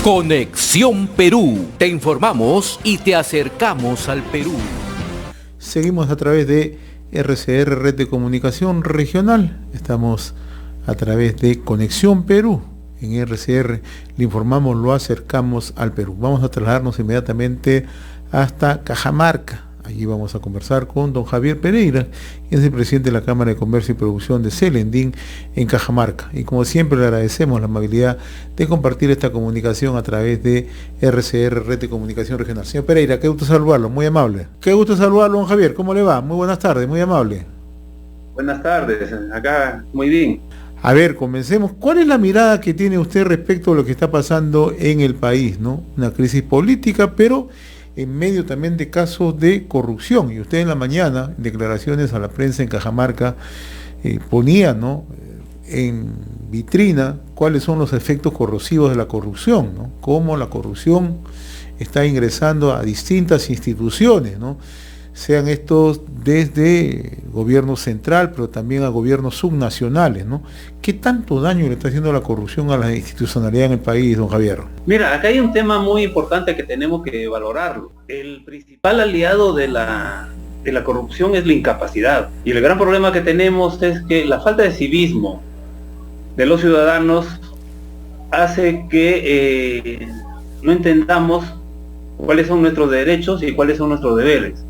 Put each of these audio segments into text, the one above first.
Conexión Perú. Te informamos y te acercamos al Perú. Seguimos a través de RCR, Red de Comunicación Regional. Estamos a través de Conexión Perú. En RCR le informamos, lo acercamos al Perú. Vamos a trasladarnos inmediatamente hasta Cajamarca. Allí vamos a conversar con don Javier Pereira, que es el presidente de la Cámara de Comercio y Producción de Celendín en Cajamarca. Y como siempre le agradecemos la amabilidad de compartir esta comunicación a través de RCR, Red de Comunicación Regional. Señor Pereira, qué gusto saludarlo, muy amable. Qué gusto saludarlo, don Javier, ¿cómo le va? Muy buenas tardes, muy amable. Buenas tardes, acá muy bien. A ver, comencemos. ¿Cuál es la mirada que tiene usted respecto a lo que está pasando en el país, ¿no? Una crisis política, pero en medio también de casos de corrupción. Y usted en la mañana, en declaraciones a la prensa en Cajamarca, ponía, ¿no?, en vitrina cuáles son los efectos corrosivos de la corrupción, ¿no? Cómo la corrupción está ingresando a distintas instituciones, ¿no?, sean estos desde gobierno central, pero también a gobiernos subnacionales, ¿no? ¿Qué tanto daño le está haciendo la corrupción a la institucionalidad en el país, don Javier? Mira, acá hay un tema muy importante que tenemos que valorarlo. El principal aliado de la corrupción es la incapacidad. Y el gran problema que tenemos es que la falta de civismo de los ciudadanos hace que no entendamos cuáles son nuestros derechos y cuáles son nuestros deberes.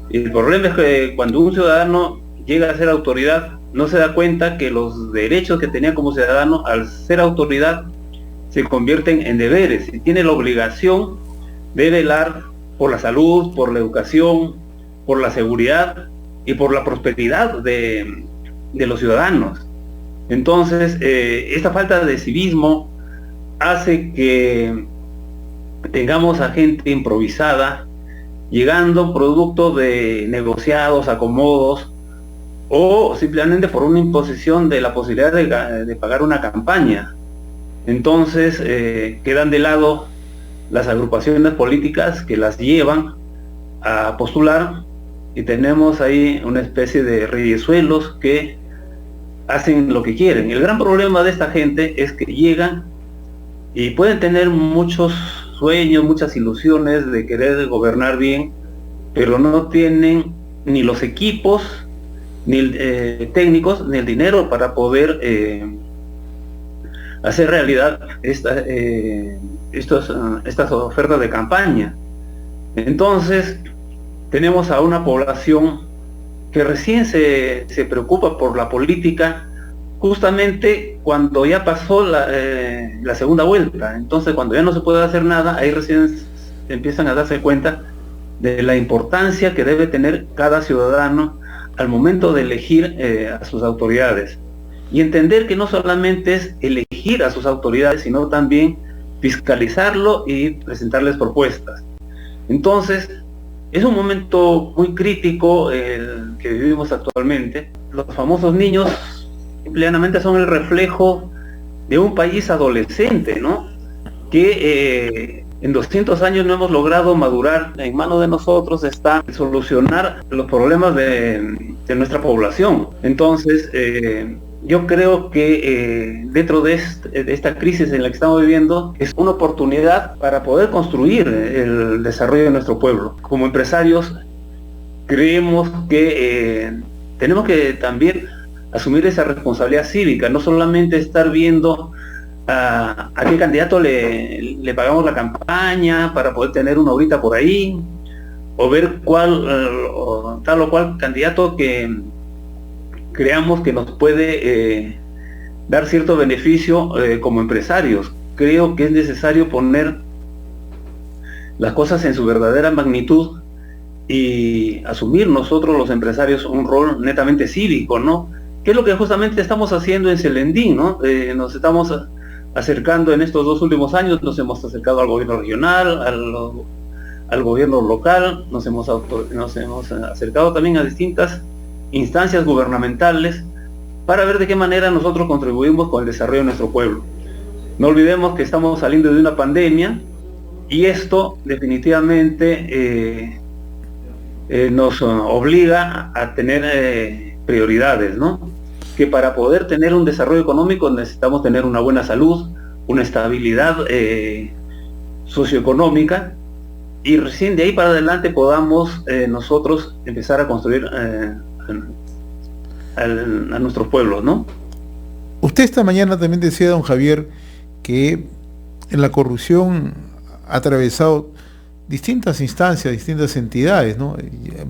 Y el problema es que cuando un ciudadano llega a ser autoridad, no se da cuenta que los derechos que tenía como ciudadano, al ser autoridad, se convierten en deberes y tiene la obligación de velar por la salud, por la educación, por la seguridad y por la prosperidad de los ciudadanos. Entonces, esta falta de civismo hace que tengamos a gente improvisada, llegando producto de negociados, acomodos, o simplemente por una imposición de la posibilidad de pagar una campaña. Entonces quedan de lado las agrupaciones políticas que las llevan a postular, y tenemos ahí una especie de reyesuelos que hacen lo que quieren. El gran problema de esta gente es que llegan y pueden tener muchos sueños, muchas ilusiones de querer gobernar bien, pero no tienen ni los equipos, ni técnicos, ni el dinero para poder hacer realidad estas ofertas de campaña. Entonces, tenemos a una población que recién se preocupa por la política justamente cuando ya pasó la segunda vuelta. Entonces, cuando ya no se puede hacer nada, ahí recién empiezan a darse cuenta de la importancia que debe tener cada ciudadano al momento de elegir a sus autoridades, y entender que no solamente es elegir a sus autoridades, sino también fiscalizarlo y presentarles propuestas. Entonces, es un momento muy crítico el que vivimos actualmente. Los famosos niños plenamente son el reflejo de un país adolescente, ¿no?, que en 200 años no hemos logrado madurar. En manos de nosotros está solucionar los problemas de nuestra población. Entonces, yo creo que dentro de esta crisis en la que estamos viviendo, es una oportunidad para poder construir el desarrollo de nuestro pueblo. Como empresarios, creemos que tenemos que también asumir esa responsabilidad cívica, no solamente estar viendo a qué candidato le pagamos la campaña para poder tener una horita por ahí, o ver tal o cual candidato que creamos que nos puede dar cierto beneficio como empresarios. Creo que es necesario poner las cosas en su verdadera magnitud y asumir nosotros los empresarios un rol netamente cívico, ¿no? Que es lo que justamente estamos haciendo en Celendín, ¿no? Nos estamos acercando en estos 2 últimos años, nos hemos acercado al gobierno regional, al gobierno local, nos hemos acercado también a distintas instancias gubernamentales para ver de qué manera nosotros contribuimos con el desarrollo de nuestro pueblo. No olvidemos que estamos saliendo de una pandemia, y esto definitivamente nos obliga a tener prioridades, ¿no? Que para poder tener un desarrollo económico necesitamos tener una buena salud, una estabilidad socioeconómica, y recién de ahí para adelante podamos nosotros empezar a construir a nuestros pueblos, ¿no? Usted esta mañana también decía, don Javier, que en la corrupción ha atravesado distintas instancias, distintas entidades, ¿no?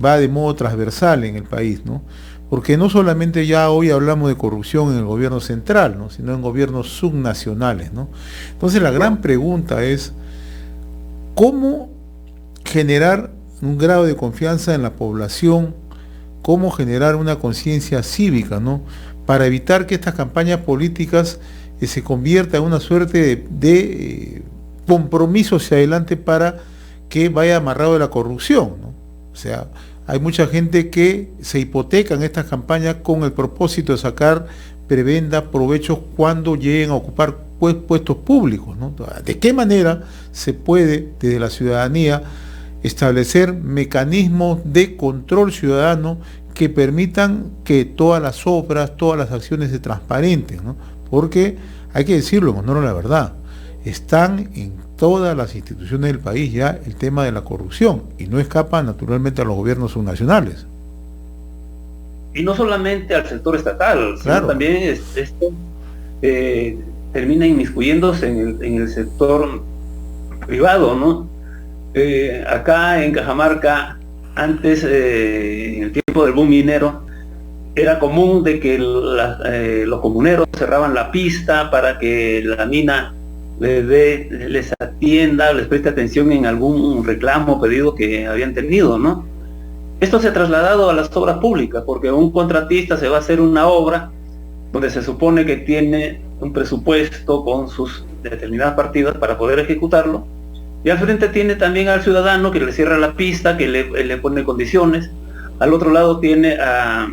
Va de modo transversal en el país, ¿no? Porque no solamente ya hoy hablamos de corrupción en el gobierno central, ¿no? Sino en gobiernos subnacionales, ¿no? Entonces la gran pregunta es, ¿cómo generar un grado de confianza en la población? ¿Cómo generar una conciencia cívica, ¿no? Para evitar que estas campañas políticas se conviertan en una suerte de compromiso hacia adelante para que vaya amarrado de la corrupción, ¿no? O sea, hay mucha gente que se hipoteca en estas campañas con el propósito de sacar prebenda, provechos cuando lleguen a ocupar puestos públicos, ¿no? ¿De qué manera se puede desde la ciudadanía establecer mecanismos de control ciudadano que permitan que todas las obras, todas las acciones se transparenten, ¿no? Porque hay que decirlo, con honor a la verdad, están en todas las instituciones del país ya el tema de la corrupción, y no escapa naturalmente a los gobiernos subnacionales. Y no solamente al sector estatal, claro, sino también esto termina inmiscuyéndose en el sector privado, ¿no? Acá en Cajamarca, antes, en el tiempo del boom minero, era común de que los comuneros cerraban la pista para que la mina les atienda, les preste atención en algún reclamo o pedido que habían tenido, ¿no? Esto se ha trasladado a las obras públicas, porque un contratista se va a hacer una obra donde se supone que tiene un presupuesto con sus determinadas partidas para poder ejecutarlo, y al frente tiene también al ciudadano que le cierra la pista, que le pone condiciones. Al otro lado tiene a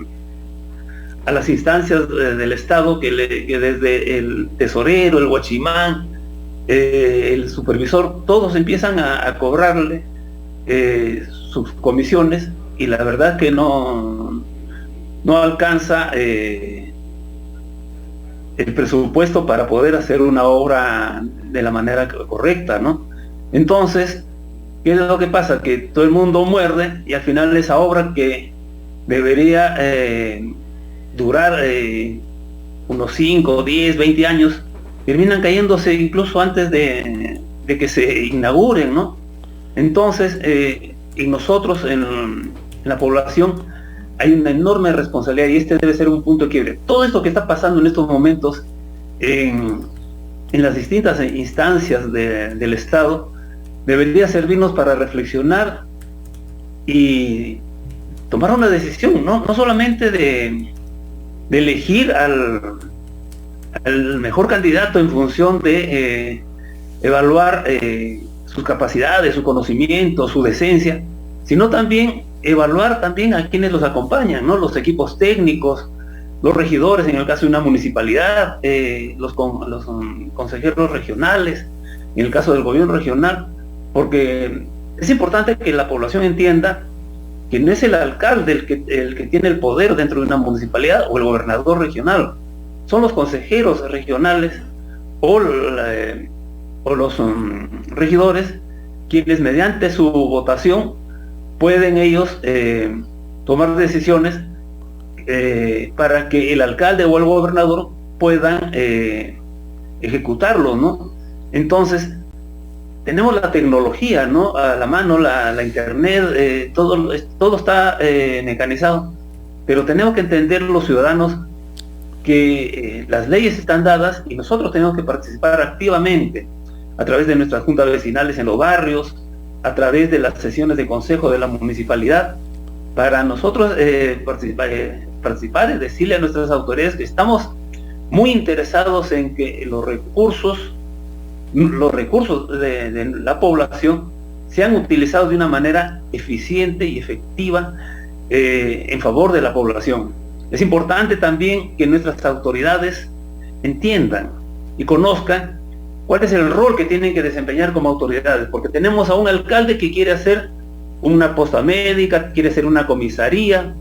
las instancias del Estado que desde el tesorero, el guachimán, el supervisor, todos empiezan a cobrarle sus comisiones, y la verdad que no alcanza el presupuesto para poder hacer una obra de la manera correcta, ¿no? Entonces, ¿qué es lo que pasa? Que todo el mundo muerde, y al final esa obra que debería durar unos 5, 10, 20 años, terminan cayéndose incluso antes de que se inauguren, ¿no? Entonces, y nosotros en la población hay una enorme responsabilidad, y este debe ser un punto de quiebre. Todo esto que está pasando en estos momentos en las distintas instancias del Estado debería servirnos para reflexionar y tomar una decisión, no solamente de elegir al mejor candidato en función de evaluar sus capacidades, su conocimiento, su decencia, sino también evaluar también a quienes los acompañan, ¿no? Los equipos técnicos, los regidores en el caso de una municipalidad, los consejeros regionales, en el caso del gobierno regional, porque es importante que la población entienda que no es el alcalde el que tiene el poder dentro de una municipalidad, o el gobernador regional, son los consejeros regionales o los regidores, quienes mediante su votación pueden ellos tomar decisiones para que el alcalde o el gobernador puedan ejecutarlo, ¿no? Entonces, tenemos la tecnología, ¿no?, a la mano, la internet, todo está mecanizado, pero tenemos que entender los ciudadanos que las leyes están dadas, y nosotros tenemos que participar activamente a través de nuestras juntas vecinales en los barrios, a través de las sesiones de consejo de la municipalidad, para nosotros participar y decirle a nuestras autoridades que estamos muy interesados en que los recursos de la población sean utilizados de una manera eficiente y efectiva en favor de la población. Es importante también que nuestras autoridades entiendan y conozcan cuál es el rol que tienen que desempeñar como autoridades, porque tenemos a un alcalde que quiere hacer una posta médica, quiere hacer una comisaría,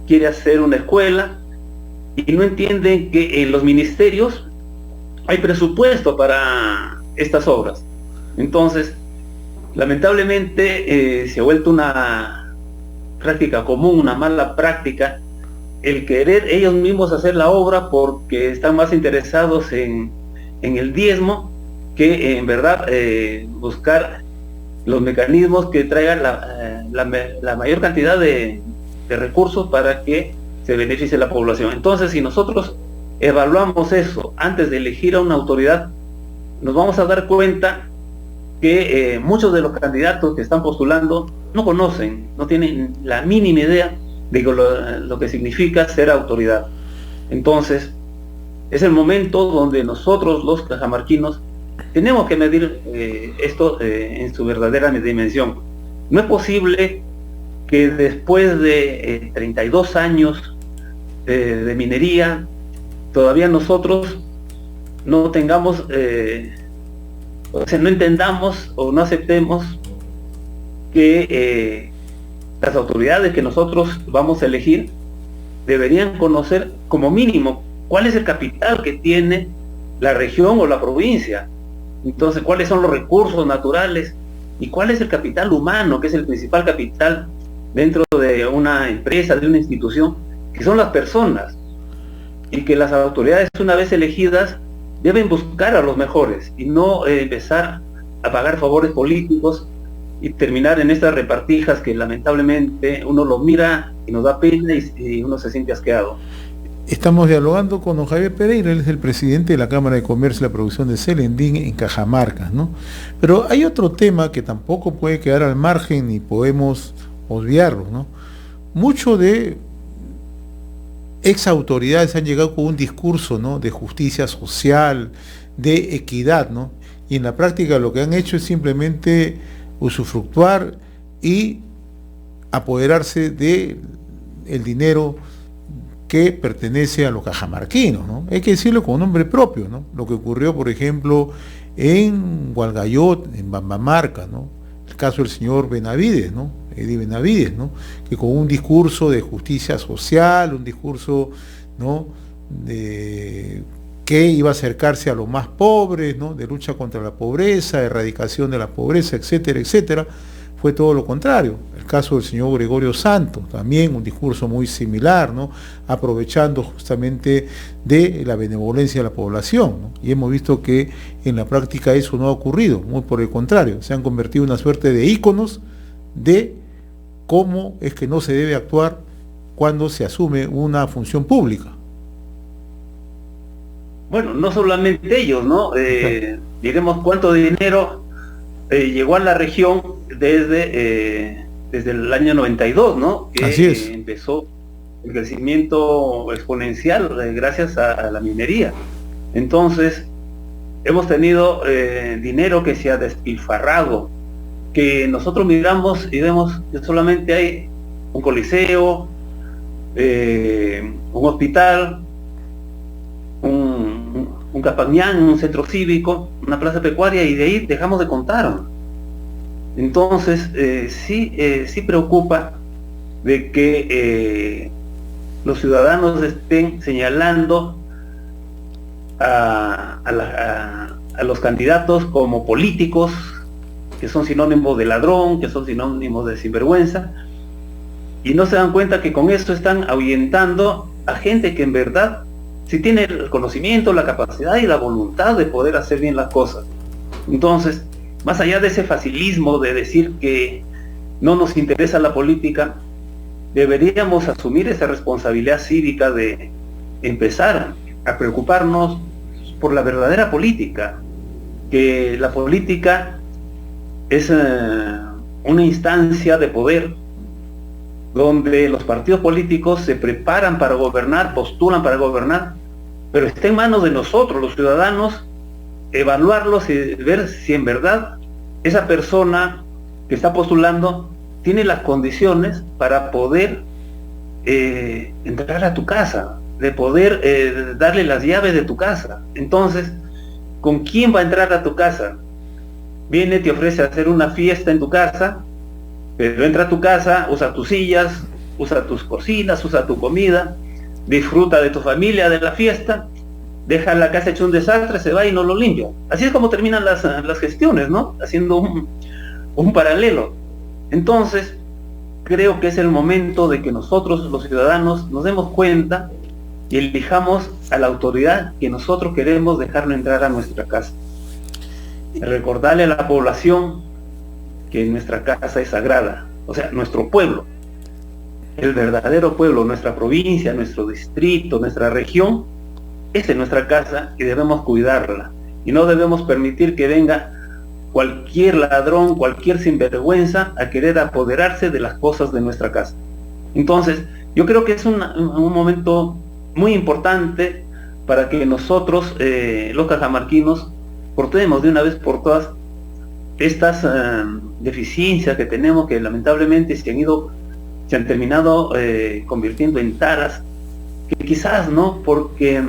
quiere hacer una escuela, y no entienden que en los ministerios hay presupuesto para estas obras. Entonces, lamentablemente se ha vuelto una práctica común, una mala práctica, el querer ellos mismos hacer la obra porque están más interesados en el diezmo que en verdad buscar los mecanismos que traigan la mayor cantidad de recursos para que se beneficie la población. Entonces, si nosotros evaluamos eso antes de elegir a una autoridad, nos vamos a dar cuenta que muchos de los candidatos que están postulando no conocen, no tienen la mínima idea de lo que significa ser autoridad. Entonces, es el momento donde nosotros, los cajamarquinos, tenemos que medir esto en su verdadera dimensión. No es posible que después de 32 años de minería, todavía nosotros no tengamos, o sea, no entendamos o no aceptemos que las autoridades que nosotros vamos a elegir deberían conocer como mínimo cuál es el capital que tiene la región o la provincia. Entonces, cuáles son los recursos naturales y cuál es el capital humano, que es el principal capital dentro de una empresa, de una institución, que son las personas, y que las autoridades, una vez elegidas, deben buscar a los mejores y no empezar a pagar favores políticos y terminar en estas repartijas que lamentablemente uno los mira y nos da pena y uno se siente asqueado. Estamos dialogando con don Javier Pereira, él es el presidente de la Cámara de Comercio y la Producción de Celendín en Cajamarca, ¿no? Pero hay otro tema que tampoco puede quedar al margen ni podemos obviarlo, ¿no? Muchos de ex autoridades han llegado con un discurso, ¿no?, de justicia social, de equidad, ¿no? Y en la práctica lo que han hecho es simplemente usufructuar y apoderarse de el dinero que pertenece a los cajamarquinos, ¿no? Hay que decirlo con nombre propio, ¿no? Lo que ocurrió, por ejemplo, en Hualgayot, en Bambamarca, ¿no? El caso del señor Benavides, ¿no? Eddie Benavides, ¿no? Que con un discurso de justicia social, un discurso, ¿no?, que iba a acercarse a los más pobres, ¿no?, de lucha contra la pobreza, erradicación de la pobreza, etcétera, etcétera, fue todo lo contrario. El caso del señor Gregorio Santos, también un discurso muy similar, ¿no?, aprovechando justamente de la benevolencia de la población, ¿no? Y hemos visto que en la práctica eso no ha ocurrido, muy por el contrario, se han convertido en una suerte de íconos de cómo es que no se debe actuar cuando se asume una función pública. Bueno, no solamente ellos, ¿no? Diremos cuánto dinero llegó a la región desde el año 92, ¿no? Que así es. Empezó el crecimiento exponencial gracias a la minería. Entonces, hemos tenido dinero que se ha despilfarrado, que nosotros miramos y vemos que solamente hay un coliseo, un hospital, un capañán, un centro cívico, una plaza pecuaria, y de ahí dejamos de contar. Entonces, sí preocupa de que los ciudadanos estén señalando a los candidatos como políticos, que son sinónimos de ladrón, que son sinónimos de sinvergüenza, y no se dan cuenta que con esto están ahuyentando a gente que en verdad sí tiene el conocimiento, la capacidad y la voluntad de poder hacer bien las cosas. Entonces, más allá de ese facilismo de decir que no nos interesa la política, deberíamos asumir esa responsabilidad cívica de empezar a preocuparnos por la verdadera política, que la política es una instancia de poder donde los partidos políticos se preparan para gobernar, postulan para gobernar, pero está en manos de nosotros, los ciudadanos, evaluarlos y ver si en verdad esa persona que está postulando tiene las condiciones para poder entrar a tu casa, de poder darle las llaves de tu casa. Entonces, ¿con quién va a entrar a tu casa? Viene, te ofrece hacer una fiesta en tu casa, pero entra a tu casa, usa tus sillas, usa tus cocinas, usa tu comida, disfruta de tu familia, de la fiesta, deja la casa hecha un desastre, se va y no lo limpia. Así es como terminan las gestiones, ¿no? Haciendo un paralelo. Entonces, creo que es el momento de que nosotros, los ciudadanos, nos demos cuenta y elijamos a la autoridad que nosotros queremos dejarlo entrar a nuestra casa. Recordarle a la población que nuestra casa es sagrada, o sea, nuestro pueblo, el verdadero pueblo, nuestra provincia, nuestro distrito, nuestra región, esa es nuestra casa y debemos cuidarla. Y no debemos permitir que venga cualquier ladrón, cualquier sinvergüenza a querer apoderarse de las cosas de nuestra casa. Entonces, yo creo que es un momento muy importante para que nosotros, los cajamarquinos, cortemos de una vez por todas estas deficiencias que tenemos, que lamentablemente se han terminado convirtiendo en taras, que quizás no, porque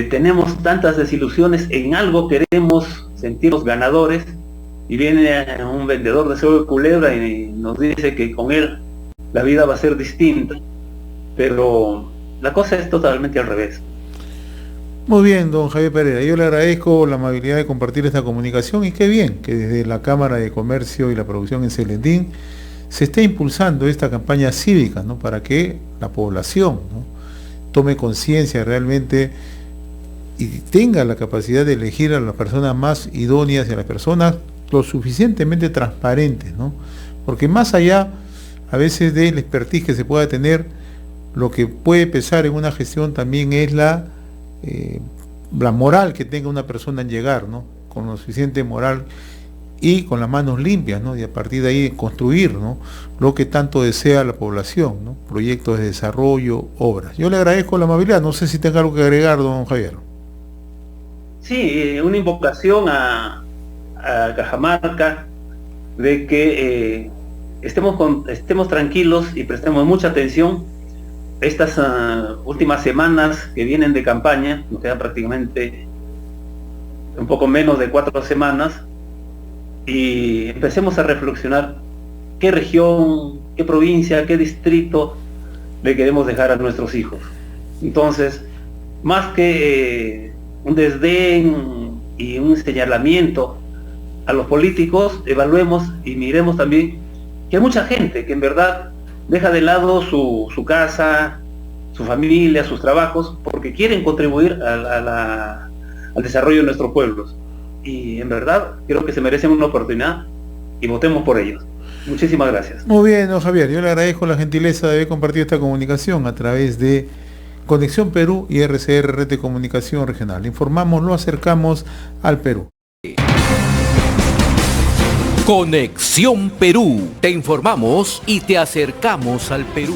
tenemos tantas desilusiones en algo, queremos sentirnos ganadores, y viene un vendedor de cebo de culebra y nos dice que con él la vida va a ser distinta, pero la cosa es totalmente al revés. Muy bien, don Javier Pereira, yo le agradezco la amabilidad de compartir esta comunicación, y qué bien que desde la Cámara de Comercio y la Producción en Celendín se esté impulsando esta campaña cívica, ¿no?, para que la población, ¿no?, tome conciencia realmente y tenga la capacidad de elegir a las personas más idóneas y a las personas lo suficientemente transparentes, ¿no? Porque más allá a veces del expertise que se pueda tener, lo que puede pesar en una gestión también es la moral que tenga una persona en llegar, ¿no?, con lo suficiente moral y con las manos limpias, ¿no?, y a partir de ahí construir, ¿no?, lo que tanto desea la población, ¿no?, proyectos de desarrollo, obras. Yo le agradezco la amabilidad, no sé si tenga algo que agregar, don Javier. Sí, una invocación a Cajamarca de que estemos tranquilos y prestemos mucha atención. Estas últimas semanas que vienen de campaña, nos quedan prácticamente un poco menos de 4 semanas, y empecemos a reflexionar qué región, qué provincia, qué distrito le queremos dejar a nuestros hijos. Entonces, más que un desdén y un señalamiento a los políticos, evaluemos y miremos también que hay mucha gente que en verdad deja de lado su casa, su familia, sus trabajos, porque quieren contribuir al desarrollo de nuestros pueblos. Y en verdad creo que se merecen una oportunidad y votemos por ellos. Muchísimas gracias. Muy bien, don Javier, yo le agradezco la gentileza de haber compartido esta comunicación a través de Conexión Perú y RCR, Red de Comunicación Regional. Le informamos, lo acercamos al Perú. Conexión Perú. Te informamos y te acercamos al Perú.